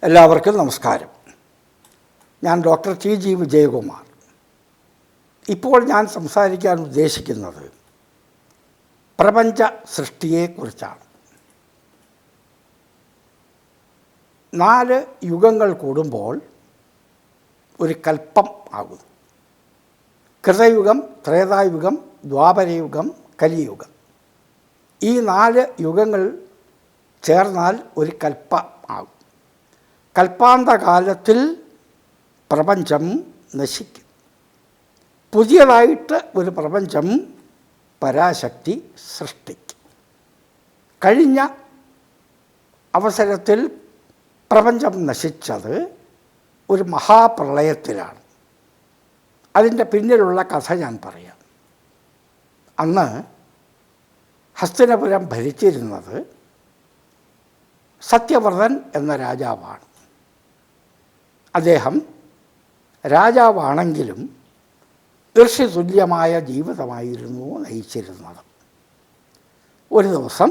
എല്ലാവർക്കും നമസ്കാരം. ഞാൻ ഡോക്ടർ ടി ജി വിജയകുമാർ. ഇപ്പോൾ ഞാൻ സംസാരിക്കാൻ ഉദ്ദേശിക്കുന്നത് പ്രപഞ്ച സൃഷ്ടിയെക്കുറിച്ചാണ്. 4 യുഗങ്ങൾ കൂടുമ്പോൾ ഒരു കൽപ്പം ആകുന്നു. കൃതയുഗം, ത്രേതായുഗം, ദ്വാപരയുഗം, കലിയുഗം. ഈ 4 യുഗങ്ങൾ ചേർന്നാൽ ഒരു കൽപ്പ ആകും. കൽപ്പാന്തകാലത്തിൽ പ്രപഞ്ചം നശിക്കും. പുതിയതായിട്ട് ഒരു പ്രപഞ്ചം പരാശക്തി സൃഷ്ടിക്കും. കഴിഞ്ഞ അവസരത്തിൽ പ്രപഞ്ചം നശിച്ചത് ഒരു മഹാപ്രളയത്തിലാണ്. അതിൻ്റെ പിന്നിലുള്ള കഥ ഞാൻ പറയാം. അന്ന് ഹസ്തിനപുരം ഭരിച്ചിരുന്നത് സത്യവ്രതൻ എന്ന രാജാവാണ്. അദ്ദേഹം രാജാവാണെങ്കിലും ഋഷിതുല്യമായ ജീവിതമായിരുന്നു നയിച്ചിരുന്നത്. ഒരു ദിവസം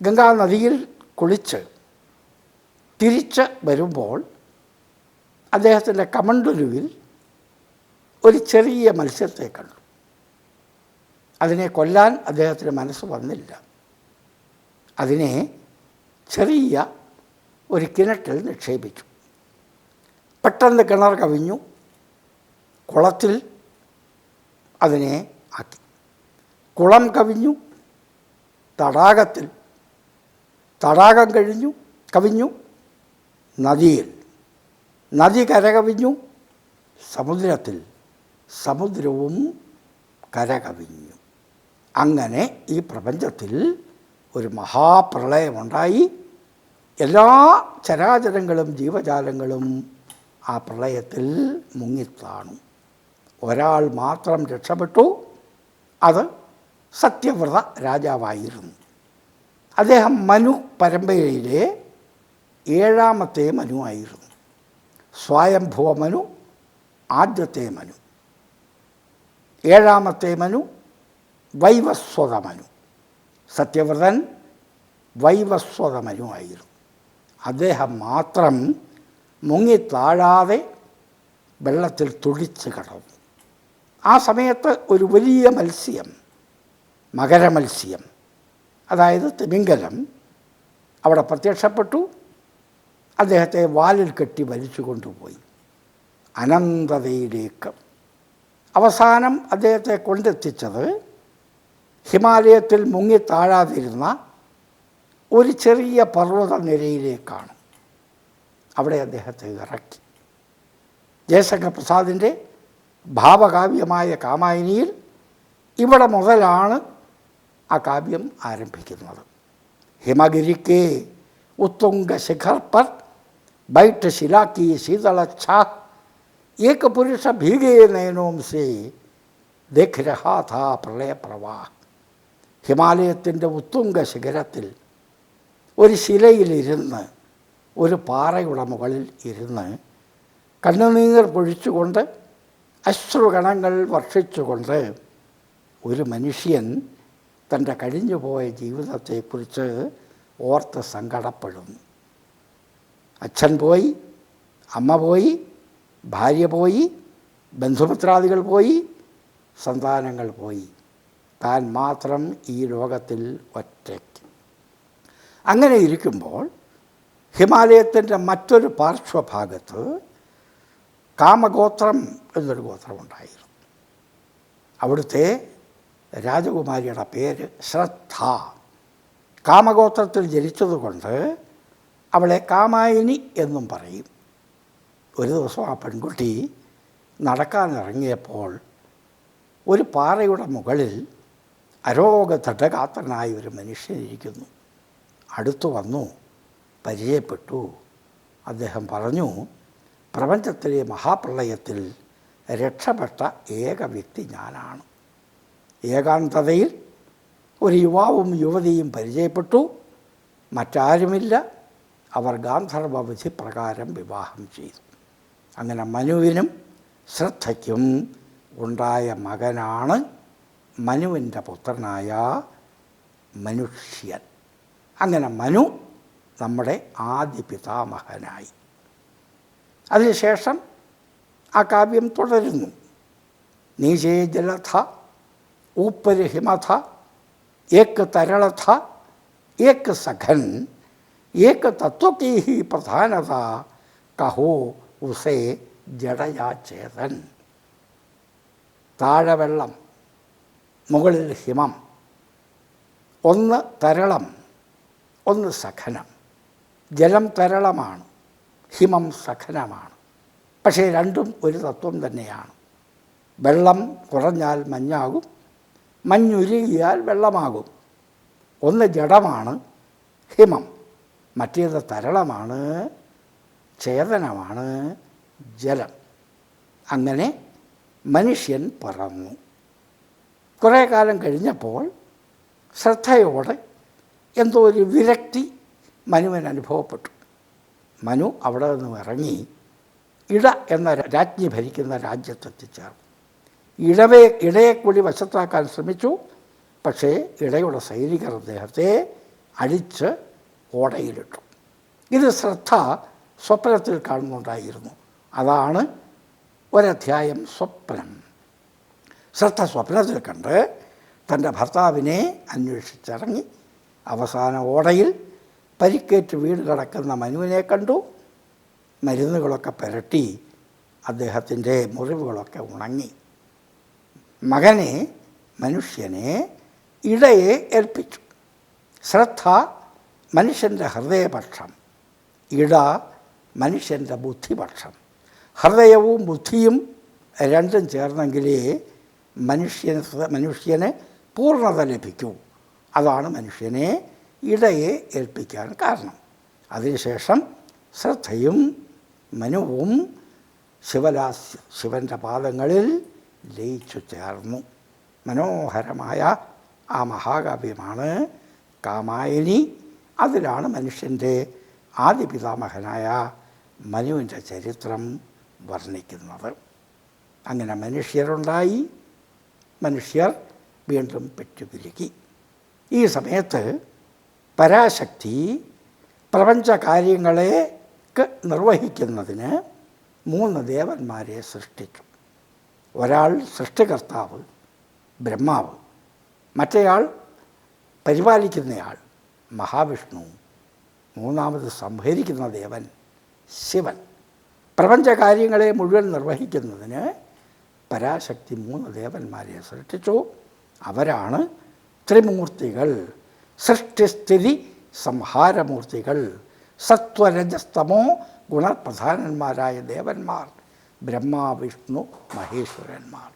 ഗംഗാനദിയിൽ കുളിച്ച് തിരിച്ച് വരുമ്പോൾ അദ്ദേഹത്തിൻ്റെ കമണ്ഡലുവിൽ ഒരു ചെറിയ മത്സ്യത്തെ കണ്ടു. അതിനെ കൊല്ലാൻ അദ്ദേഹത്തിന് മനസ്സ് വന്നില്ല. അതിനെ ചെറിയ ഒരു കിണറ്റിൽ നിക്ഷേപിച്ചു. പെട്ടെന്ന് കിണർ കവിഞ്ഞു. കുളത്തിൽ അതിനെ ആക്കി. കുളം കവിഞ്ഞു. തടാകം കവിഞ്ഞു. നദിയിൽ നദി കരകവിഞ്ഞു. സമുദ്രത്തിൽ സമുദ്രവും കരകവിഞ്ഞു. അങ്ങനെ ഈ പ്രപഞ്ചത്തിൽ ഒരു മഹാപ്രളയമുണ്ടായി. എല്ലാ ചരാചരങ്ങളും ജീവജാലങ്ങളും ആ പ്രളയത്തിൽ മുങ്ങിത്താണു. ഒരാൾ മാത്രം രക്ഷപ്പെട്ടു. അത് സത്യവ്രത രാജാവായിരുന്നു. അദ്ദേഹം മനു പരമ്പരയിലെ 7ാമത്തെ മനു ആയിരുന്നു. സ്വയംഭുവ മനു ആദ്യത്തെ മനു. 7ാമത്തെ മനു വൈവസ്വത മനു. സത്യവ്രതൻ വൈവസ്വത മനു ആയിരുന്നു. അദ്ദേഹം മാത്രം മുങ്ങിത്താഴാതെ വെള്ളത്തിൽ തുടിച്ച് കിടന്നു. ആ സമയത്ത് ഒരു വലിയ മത്സ്യം, മകരമത്സ്യം, അതായത് തിമിംഗലം, അവിടെ പ്രത്യക്ഷപ്പെട്ടു. അദ്ദേഹത്തെ വാലിൽ കെട്ടി വലിച്ചു കൊണ്ടുപോയി അനന്തതയിലേക്ക്. അവസാനം അദ്ദേഹത്തെ കൊണ്ടെത്തിച്ചത് ഹിമാലയത്തിൽ മുങ്ങിത്താഴാതിരുന്ന ഒരു ചെറിയ പർവ്വതനിരയിലേക്കാണ്. അവിടെ അദ്ദേഹത്തെ ഇറക്കി. ജയശങ്കർ ഭാവകാവ്യമായ കാമായനിയിൽ ഇവിടെ മുതലാണ് ആ കാവ്യം ആരംഭിക്കുന്നത്. ഹിമഗിരിക്കേ ഉത്തുംഗ ശിഖർ പർ ബൈഠ് ശിലാക്കി ശീതള ഛാ ഏക പുരുഷ ഭീഗേ നയനോം സേ ദേഖ് രഹാ ഥാ പ്രളയ പ്രവാഹ. ഹിമാലയത്തിൻ്റെ ഉത്തുംഗ ശിഖരത്തിൽ ഒരു ശിലയിലിരുന്ന്, ഒരു പാറയുടെ മുകളിൽ ഇരുന്ന് കണ്ണുനീർ പൊഴിച്ചുകൊണ്ട്, അശ്രുകണങ്ങൾ വർഷിച്ചുകൊണ്ട് ഒരു മനുഷ്യൻ തൻ്റെ കഴിഞ്ഞുപോയ ജീവിതത്തെക്കുറിച്ച് ഓർത്ത് സങ്കടപ്പെടുന്നു. അച്ഛൻ പോയി, അമ്മ പോയി, ഭാര്യ പോയി, ബന്ധുമിത്രാദികൾ പോയി, സന്താനങ്ങൾ പോയി. താൻ മാത്രം ഈ ലോകത്തിൽ ഒറ്റയ്ക്ക്. അങ്ങനെ ഇരിക്കുമ്പോൾ ഹിമാലയത്തിൻ്റെ മറ്റൊരു പാർശ്വഭാഗത്ത് കാമഗോത്രം എന്നൊരു ഗോത്രമുണ്ടായിരുന്നു. അവിടുത്തെ രാജകുമാരിയുടെ പേര് ശ്രദ്ധ. കാമഗോത്രത്തിൽ ജനിച്ചതുകൊണ്ട് അവളെ കാമായിനി എന്നും പറയും. ഒരു ദിവസം ആ പെൺകുട്ടി നടക്കാനിറങ്ങിയപ്പോൾ ഒരു പാറയുടെ മുകളിൽ അരോഗദൃഢഗാത്രനായ ഒരു മനുഷ്യനിരിക്കുന്നു. അടുത്തു വന്നു, പരിചയപ്പെട്ടു. അദ്ദേഹം പറഞ്ഞു, പ്രപഞ്ചത്തിലെ മഹാപ്രളയത്തിൽ രക്ഷപ്പെട്ട ഏക വ്യക്തി ഞാനാണ്. ഏകാന്തതയിൽ ഒരു യുവാവും യുവതിയും പരിചയപ്പെട്ടു. മറ്റാരുമില്ല. അവർ ഗാന്ധർവ വിധി പ്രകാരം വിവാഹം ചെയ്തു. അങ്ങനെ മനുവിനും ശ്രദ്ധയ്ക്കും ഉണ്ടായ മകനാണ് മനുവിൻ്റെ പുത്രനായ മനുഷ്യൻ. അങ്ങനെ മനു നമ്മുടെ ആദി പിതാമഹനായി. അതിനുശേഷം ആ കാവ്യം തുടരുന്നു. നീചേ ജലഥ ഊപ്പര് ഹിമഥ ഏക് തരളഥ ഏക് സഖൻ ഏക് തത്വകീ പ്രധാനത കഹോ ഉസേ ജഡയാ ചേതൻ. താഴെ വെള്ളം, മുകളിൽ ഹിമം, ഒന്ന് തരളം, ഒന്ന് സഖനം. ജലം തരളമാണ്, ഹിമം സഖനമാണ്. പക്ഷേ രണ്ടും ഒരു തത്വം തന്നെയാണ്. വെള്ളം കുറഞ്ഞാൽ മഞ്ഞാകും, മഞ്ഞുരുകിയാൽ വെള്ളമാകും. ഒന്ന് ജഡമാണ് ഹിമം, മറ്റേത് തരളമാണ്, ചേതനമാണ് ജലം. അങ്ങനെ മനുഷ്യൻ പറന്നു. കുറേ കാലം കഴിഞ്ഞപ്പോൾ ശ്രദ്ധയോടെ എന്തോ ഒരു വിരക്തി മനുവിന് അനുഭവപ്പെട്ടു. മനു അവിടെ നിന്നും ഇറങ്ങി ഇട എന്ന രാജ്ഞി ഭരിക്കുന്ന രാജ്യത്തെത്തിച്ചേർന്നു. ഇടയെ കൂടി വശത്താക്കാൻ ശ്രമിച്ചു. പക്ഷേ ഇടയുടെ സൈനികർ അദ്ദേഹത്തെ അടിച്ച് ഓടയിലിട്ടു. ഇത് ശ്രദ്ധ സ്വപ്നത്തിൽ കാണുന്നുണ്ടായിരുന്നു. അതാണ് ഒരധ്യായം സ്വപ്നം. ശ്രദ്ധ സ്വപ്നത്തിൽ കണ്ട് തൻ്റെ ഭർത്താവിനെ അന്വേഷിച്ചിറങ്ങി. അവസാന ഓടയിൽ പരിക്കേറ്റ് വീട് കിടക്കുന്ന മനുവിനെ കണ്ടു. മരുന്നുകളൊക്കെ പുരട്ടി അദ്ദേഹത്തിൻ്റെ മുറിവുകളൊക്കെ ഉണങ്ങി. മകനെ, മനുഷ്യനെ ഇടയെ ഏൽപ്പിച്ചു. ശ്രദ്ധ മനുഷ്യൻ്റെ ഹൃദയപക്ഷം, ഇട മനുഷ്യൻ്റെ ബുദ്ധിപക്ഷം. ഹൃദയവും ബുദ്ധിയും രണ്ടും ചേർന്നെങ്കിലേ മനുഷ്യന് പൂർണ്ണത ലഭിക്കൂ. അതാണ് മനുഷ്യനെ ഇടയെ ഏൽപ്പിക്കാൻ കാരണം. അതിനുശേഷം ശ്രദ്ധയും മനുവും ശിവൻ്റെ പാദങ്ങളിൽ ലയിച്ചു ചേർന്നു. മനോഹരമായ ആ മഹാകാവ്യമാണ് കാമായനി. അതിലാണ് മനുഷ്യൻ്റെ ആദി പിതാമഹനായ മനുവിൻ്റെ ചരിത്രം വർണ്ണിക്കുന്നത്. അങ്ങനെ മനുഷ്യരുണ്ടായി, മനുഷ്യർ വീണ്ടും പെറ്റുപിരുകി. ഈ സമയത്ത് പരാശക്തി പ്രപഞ്ചകാര്യങ്ങളെക്ക് നിർവഹിക്കുന്നതിന് 3 ദേവന്മാരെ സൃഷ്ടിച്ചു. ഒരാൾ സൃഷ്ടികർത്താവ് ബ്രഹ്മാവ്, മറ്റേയാൾ പരിപാലിക്കുന്നയാൾ മഹാവിഷ്ണു, മൂന്നാമത് സംഹരിക്കുന്ന ദേവൻ ശിവൻ. പ്രപഞ്ചകാര്യങ്ങളെ മുഴുവൻ നിർവഹിക്കുന്നതിന് പരാശക്തി 3 ദേവന്മാരെ സൃഷ്ടിച്ചു. അവരാണ് ത്രിമൂർത്തികൾ, സൃഷ്ടിസ്ഥിതി സംഹാരമൂർത്തികൾ, സത്വരജസ്തമോ ഗുണപ്രധാനന്മാരായ ദേവന്മാർ, ബ്രഹ്മ വിഷ്ണു മഹേശ്വരന്മാർ.